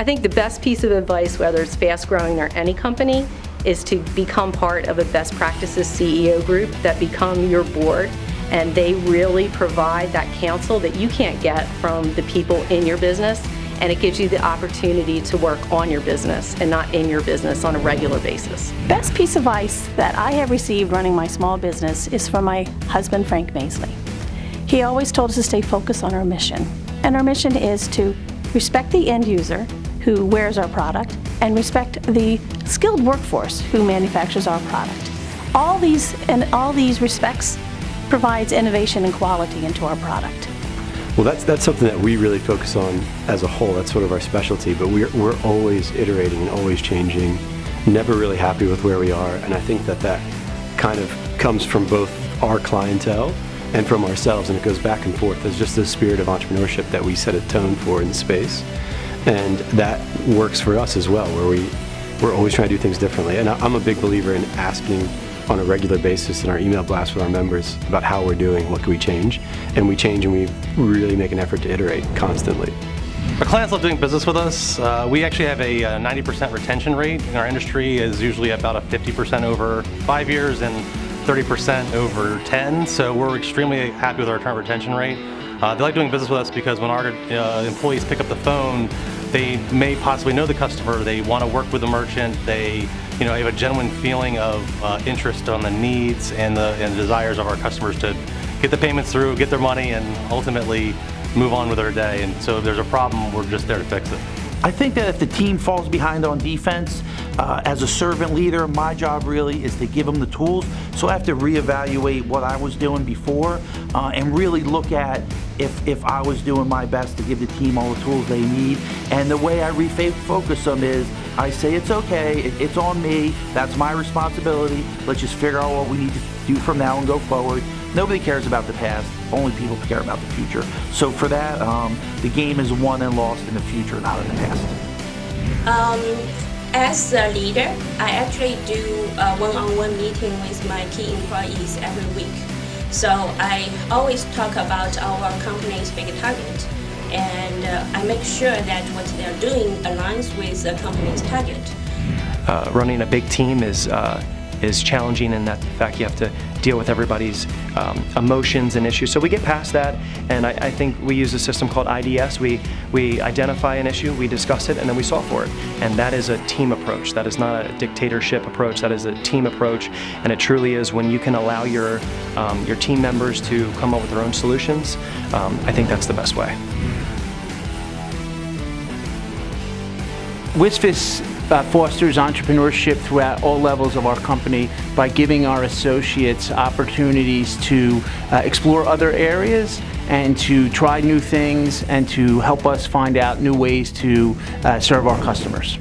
I think the best piece of advice, whether it's fast growing or any company, is to become part of a best practices CEO group that become your board, and they really provide that counsel that you can't get from the people in your business, and it gives you the opportunity to work on your business and not in your business on a regular basis. Best piece of advice that I have received running my small business is from my husband, Frank Maisley. He always told us to stay focused on our mission, and our mission is to respect the end user who wears our product and respect the skilled workforce who manufactures our product. All these respects provides innovation and quality into our product. Well, that's something that we really focus on as a whole. That's sort of our specialty, but we're always iterating and always changing, never really happy with where we are, and I think that kind of comes from both our clientele and from ourselves, and it goes back and forth. There's just this spirit of entrepreneurship that we set a tone for in the space, and that works for us as well, where we're always trying to do things differently. And I'm a big believer in asking on a regular basis in our email blast with our members about how we're doing, what can we change, and we change, and we really make an effort to iterate constantly. Our clients love doing business with us. We actually have a 90% retention rate. In our industry is usually about a 50% over 5 years and 30% over 10, so we're extremely happy with our current retention rate. They like doing business with us because when our employees pick up the phone, they may possibly know the customer, they want to work with the merchant, they have a genuine feeling of interest on the needs and the desires of our customers to get the payments through, get their money, and ultimately move on with their day. And so if there's a problem, we're just there to fix it. I think that if the team falls behind on defense, as a servant leader, my job really is to give them the tools. So I have to reevaluate what I was doing before and really look at if I was doing my best to give the team all the tools they need. And the way I refocus them is I say it's okay, it's on me, that's my responsibility. Let's just figure out what we need to do from now and go forward. Nobody cares about the past, only people care about the future. So for that, the game is won and lost in the future, not in the past. As a leader, I actually do a one-on-one meeting with my key employees every week. So I always talk about our company's big target, and I make sure that what they're doing aligns with the company's target. Running a big team is challenging in that the fact you have to deal with everybody's emotions and issues. So we get past that, and I think we use a system called IDS. We identify an issue, we discuss it, and then we solve for it. And that is a team approach. That is not a dictatorship approach. That is a team approach, and it truly is when you can allow your team members to come up with their own solutions. I think that's the best way. WSFS fosters entrepreneurship throughout all levels of our company by giving our associates opportunities to explore other areas and to try new things and to help us find out new ways to serve our customers.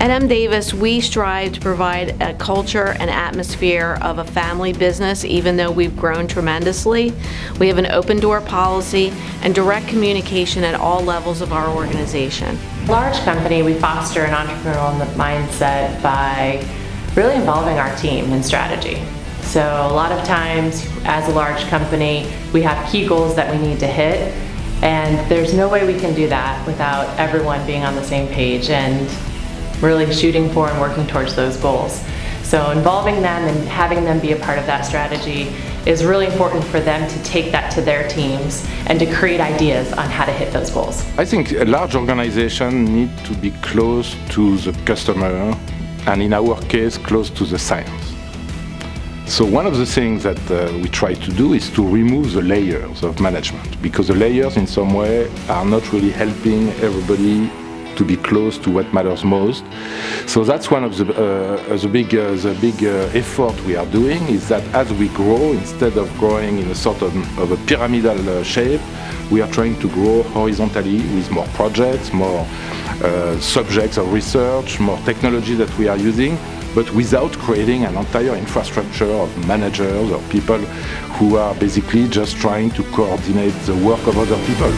At M. Davis, we strive to provide a culture and atmosphere of a family business, even though we've grown tremendously. We have an open door policy and direct communication at all levels of our organization. Large company, we foster an entrepreneurial mindset by really involving our team in strategy. So a lot of times, as a large company, we have key goals that we need to hit, and there's no way we can do that without everyone being on the same page and really shooting for and working towards those goals. So involving them and having them be a part of that strategy is really important for them to take that to their teams and to create ideas on how to hit those goals. I think a large organization needs to be close to the customer, and in our case, close to the science. So one of the things that we try to do is to remove the layers of management, because the layers in some way are not really helping everybody to be close to what matters most. So that's one of the big effort we are doing, is that as we grow, instead of growing in a sort of a pyramidal shape, we are trying to grow horizontally with more projects, more subjects of research, more technology that we are using, but without creating an entire infrastructure of managers or people who are basically just trying to coordinate the work of other people.